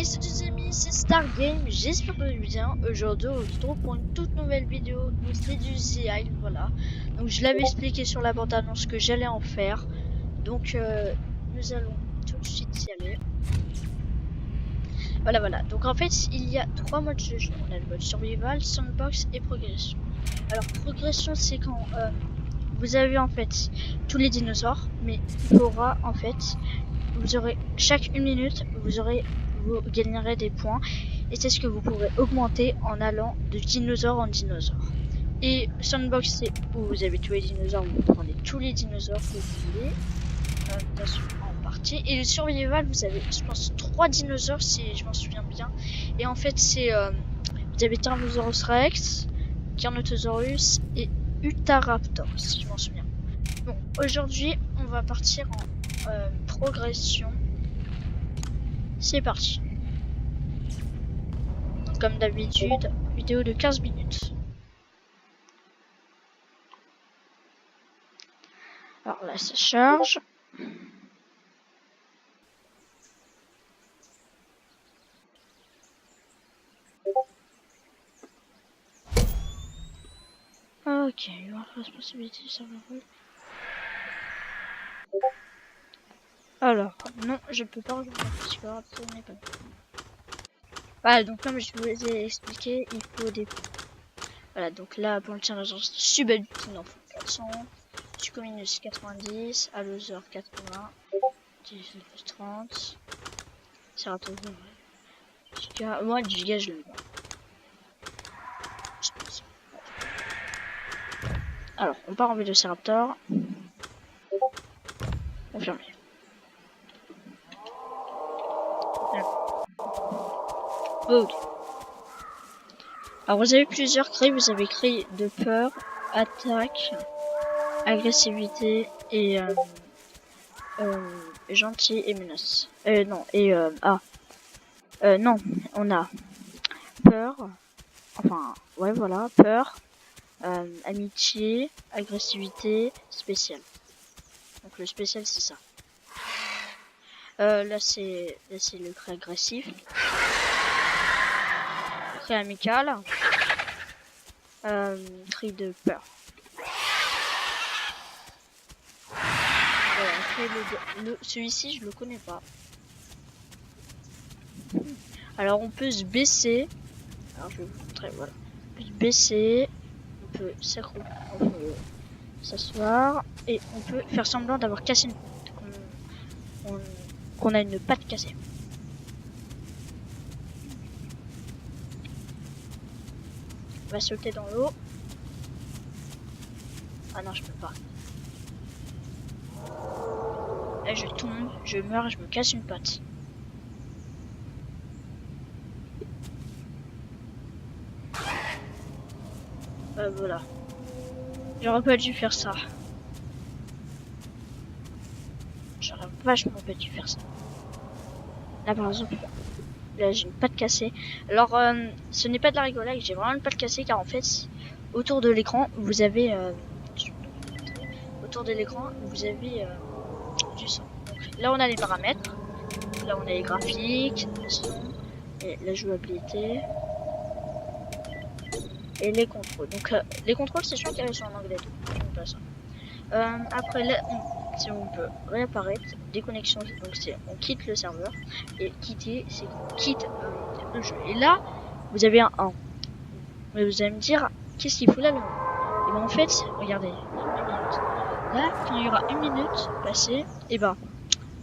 Hey salut les amis, c'est Stargame, j'espère que vous allez bien. Aujourd'hui on se retrouve pour une toute nouvelle vidéo, donc c'est du The Isle, voilà. Donc je l'avais expliqué sur la bande annonce que j'allais en faire. Donc nous allons tout de suite y aller. Voilà. Donc en fait il y a trois modes de jeu. On a le mode survival, sandbox et progression. Alors progression c'est quand vous avez en fait tous les dinosaures, mais il faudra en fait, vous aurez chaque 1 minute, vous gagnerez des points et c'est ce que vous pourrez augmenter en allant de dinosaure en dinosaure. Et sandbox c'est où vous avez tous les dinosaures, vous prenez tous les dinosaures que vous voulez en partie. Et le survival vous avez je pense 3 dinosaures si je m'en souviens bien. Et en fait c'est vous avez Tyrannosaurus Rex, Carnotaurus et Utahraptor si je m'en souviens. Bon, aujourd'hui on va partir en progression. C'est parti. Donc, comme d'habitude, vidéo de 15 minutes. Alors là, ça charge. Ok, responsabilité sur le rôle. Alors, non, je peux pas rejoindre la Discord, ce n'est pas bon. Voilà, donc comme je vous ai expliqué, il faut des... Voilà, donc là, pour le challenge Subadulte, il en faut 400. Sucominus 90, Allosaur 80, 18 plus 30. Ceratosaurus, Giga. Moi, Giga, je l'aime pas. Je pense. Alors, on part en Vélociraptor. Confirmé. Ok. Alors vous avez plusieurs cris, vous avez cri de peur, attaque, agressivité et gentil et menace. Non, et non, on a peur, enfin ouais voilà, peur, amitié, agressivité, spécial. Donc le spécial c'est ça. Là c'est le cri agressif. Cri amical. Cri de peur. Voilà, après celui-ci je le connais pas. Alors on peut se baisser. Alors je vais vous montrer, voilà. On peut se baisser, on peut s'asseoir et on peut faire semblant d'avoir cassé qu'on a une patte cassée. On va sauter dans l'eau. Ah non, je peux pas. Là je tombe, je meurs et je me casse une patte. Voilà. J'aurais pas dû faire ça. J'aurais vachement pas dû faire ça. Là par exemple, là j'ai une patte cassée. Alors ce n'est pas de la rigolade, j'ai vraiment une patte cassée car en fait autour de l'écran vous avez du son. Donc, là on a les paramètres, là on a les graphiques, le son, et la jouabilité et les contrôles. Donc les contrôles c'est sûr qu'ils sont en anglais, donc j'aime pas ça. Après là si on peut réapparaître, déconnexion, donc c'est on quitte le serveur, et quitter c'est qu'on quitte le jeu. Et là vous avez un 1. Mais vous allez me dire qu'est-ce qu'il faut là le 1? Et ben en fait regardez, 1 minute. Là quand il y aura 1 minute passée, et ben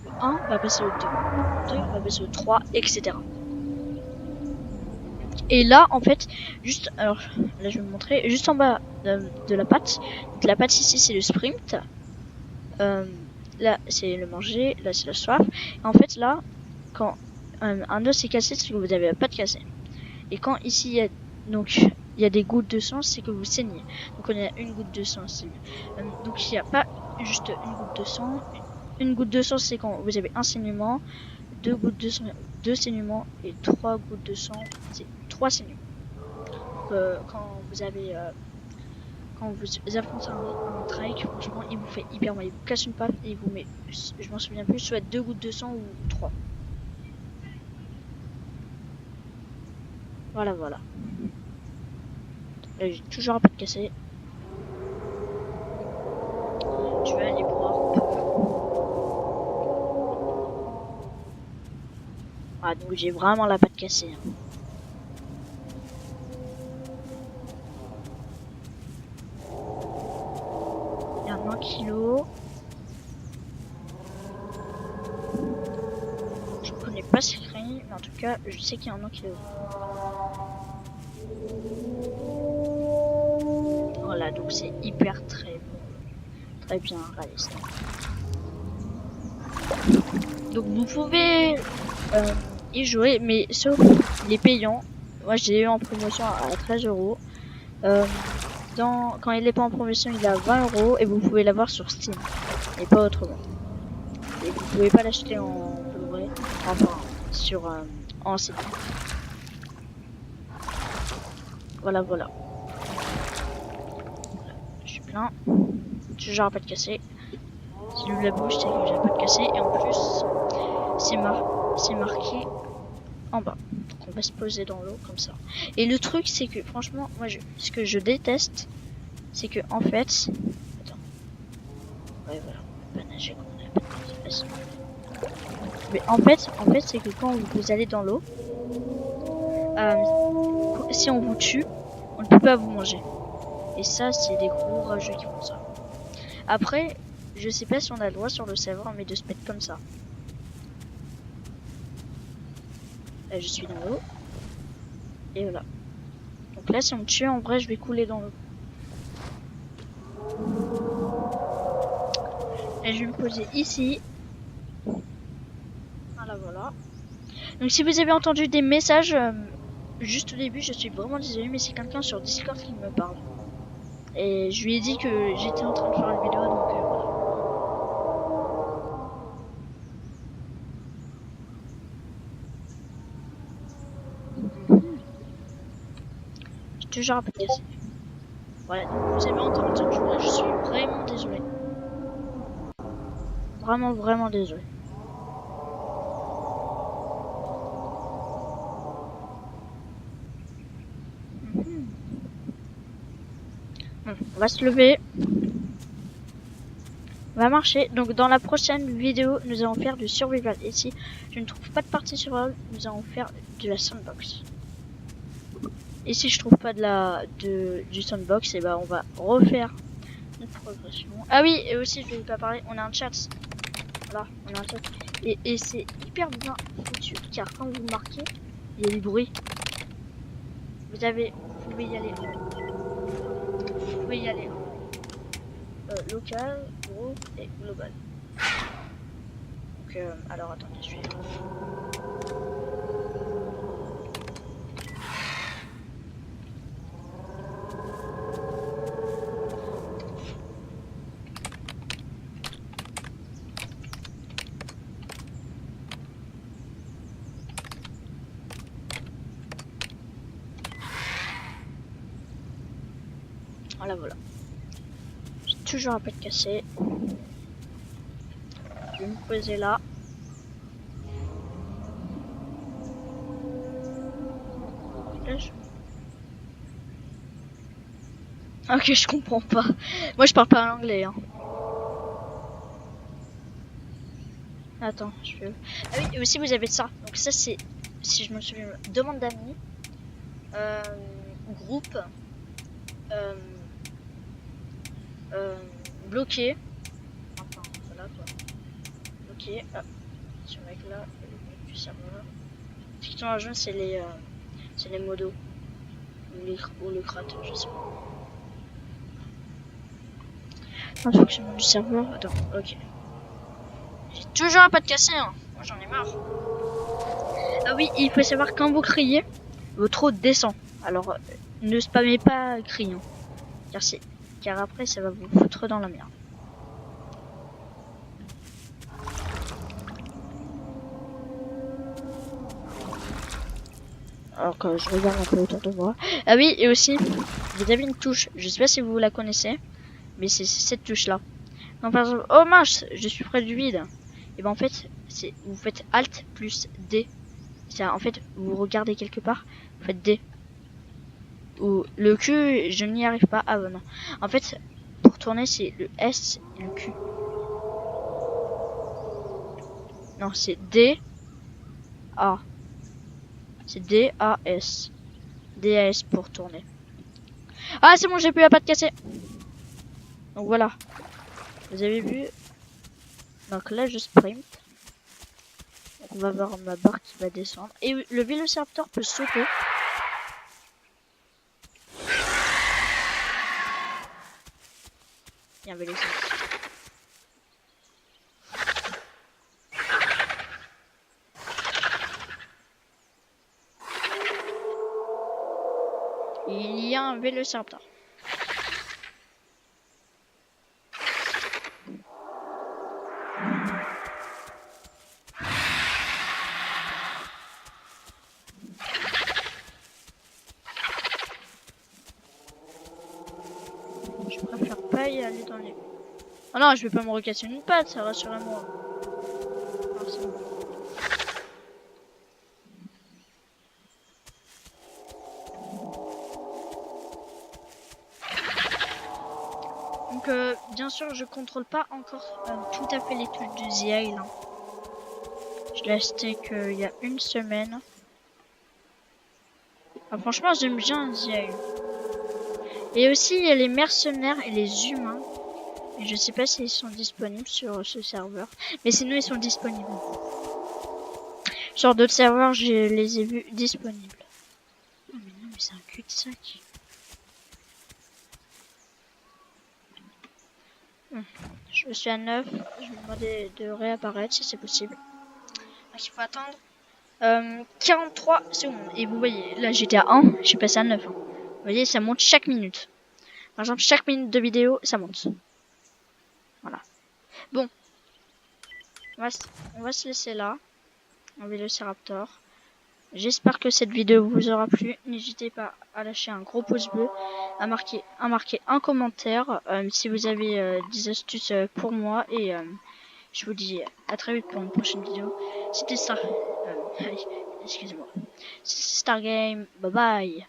le 1 va passer au 2, le 2 va passer au 3, etc. Et là en fait juste, alors là je vais vous montrer, juste en bas de la patte, donc la patte ici c'est le sprint, là c'est le manger, là c'est la soif, et en fait là quand un os est cassé c'est que vous avez la patte cassée, et quand ici il y a donc il y a des gouttes de sang c'est que vous saignez, donc on a une goutte de sang, donc il n'y a pas juste une goutte de sang. Une goutte de sang c'est quand vous avez un saignement, 2 gouttes de sang, 2 saignements, et 3 gouttes de sang c'est 3 saignements. Quand vous affrontez un trike, franchement il vous fait hyper mal, il vous casse une patte et il vous met, je m'en souviens plus, soit 2 gouttes de sang ou 3. Voilà, voilà. Là, j'ai toujours un peu de cassé. Je vais aller boire un peu. Ah, donc j'ai vraiment la patte cassée. Hein. Il y a un 1 kg. Je connais pas ce crayon, mais en tout cas, je sais qu'il y a un 1 kg. Voilà, donc c'est hyper très bien réaliste. Donc vous pouvez y jouer, mais sauf les payants. Moi j'ai eu en promotion à 13 €. Quand il est pas en promotion, il est à 20 € et vous pouvez l'avoir sur Steam et pas autrement. Et vous pouvez pas l'acheter en Blu-ray, enfin sur en CD. Voilà, voilà. Je suis plein. Toujours pas de casser. Si j'ouvre la bouche, c'est que j'ai pas de casser. Et en plus, c'est marqué en bas. Donc on va se poser dans l'eau comme ça. Et le truc, c'est que franchement, moi, ce que je déteste, c'est que en fait, attends. Ouais, voilà, on peut pas nager quand on a pas de casse. Mais en fait, c'est que quand vous allez dans l'eau, si on vous tue, on ne peut pas vous manger. Et ça, c'est des gros rageux qui font ça. Après, je sais pas si on a le droit sur le serveur, mais de se mettre comme ça. Là, je suis dans l'eau. Et voilà. Donc là, si on me tue, en vrai, je vais couler dans l'eau. Et je vais me poser ici. Voilà, voilà. Donc si vous avez entendu des messages juste au début, je suis vraiment désolée, mais c'est quelqu'un sur Discord qui me parle. Et je lui ai dit que j'étais en train de faire une vidéo, donc voilà. J'ai toujours un peu cassé. Voilà, donc vous avez entendu, je suis vraiment désolée. Vraiment, vraiment désolée. Bon, on va se lever. On va marcher. Donc dans la prochaine vidéo, nous allons faire du survival. Et si je ne trouve pas de partie survival, nous allons faire de la sandbox. Et si je trouve pas du sandbox, et ben on va refaire une progression. Ah oui, et aussi je vais pas parler, on a un chat. Voilà, on a un chat. Et c'est hyper bien foutu car quand vous marquez, il y a du bruit. Vous pouvez y aller. Vous pouvez y aller. Local, groupe et global. Donc alors attendez, je vais. Voilà, voilà. J'ai toujours un peu de cassé. Je vais me poser là. Ok, je comprends pas. Moi, je parle pas anglais. Hein. Attends, je vais. Ah oui, et aussi vous avez ça. Donc ça, c'est, si je me souviens, demande d'amis, groupe, bloqué. Enfin, voilà quoi. Bloqué. Ah, ce mec-là, le mec du serveur. Ce qui sont à joindre, c'est les modos ou le créateur, je sais pas. Un fonctionnement du serveur. Attends, ok. J'ai toujours un pas de cassé, hein. Moi j'en ai marre. Ah oui, il faut savoir quand vous criez, votre eau descend. Alors ne spammez pas criant. Car après ça va vous foutre dans la merde. Alors que je regarde un peu autour de moi. Ah oui, et aussi, vous avez une touche. Je sais pas si vous la connaissez, mais c'est cette touche là. Donc par exemple, oh mince, je suis près du vide. Et ben en fait, vous faites Alt plus D. En fait, vous regardez quelque part, Faites D. Ou le Q, je n'y arrive pas. Ah bah non. En fait, pour tourner, c'est le S et le Q. Non, c'est D, A. C'est D, A, S. D, A, S pour tourner. Ah, c'est bon, j'ai plus la patte cassée. Donc voilà. Vous avez vu. Donc là, je sprint. Donc on va voir ma barre qui va descendre. Et le vélociraptor peut sauter. Il y a un vélociraptor. Il y a un vélociraptor. Je préfère pas y aller dans les... Oh non, je vais pas me recasser une patte, ça rassurez-moi. Ah, c'est bon. Donc bien sûr, je contrôle pas encore tout à fait les touches du The Isle. Je l'ai acheté qu'il y a une semaine. Ah, franchement, j'aime bien The Isle. Et aussi, il y a les mercenaires et les humains. Et je sais pas s'ils sont disponibles sur ce serveur. Mais sinon, ils sont disponibles. Sur d'autres serveurs, je les ai vus disponibles. Oh, mais non, mais c'est un cul-de-sac. Je suis à 9. Je vais demander de réapparaître si c'est possible. Donc, il faut attendre 43 secondes. Et vous voyez, là j'étais à 1, je suis passé à 9. Hein. Vous voyez, ça monte chaque minute. Par exemple, chaque minute de vidéo, ça monte. Voilà. Bon. On va se laisser là. Un vélociraptor. J'espère que cette vidéo vous aura plu. N'hésitez pas à lâcher un gros pouce bleu, à marquer un commentaire si vous avez des astuces pour moi. Et je vous dis à très vite pour une prochaine vidéo. C'était Star... excusez-moi. C'était Stargame. Bye bye.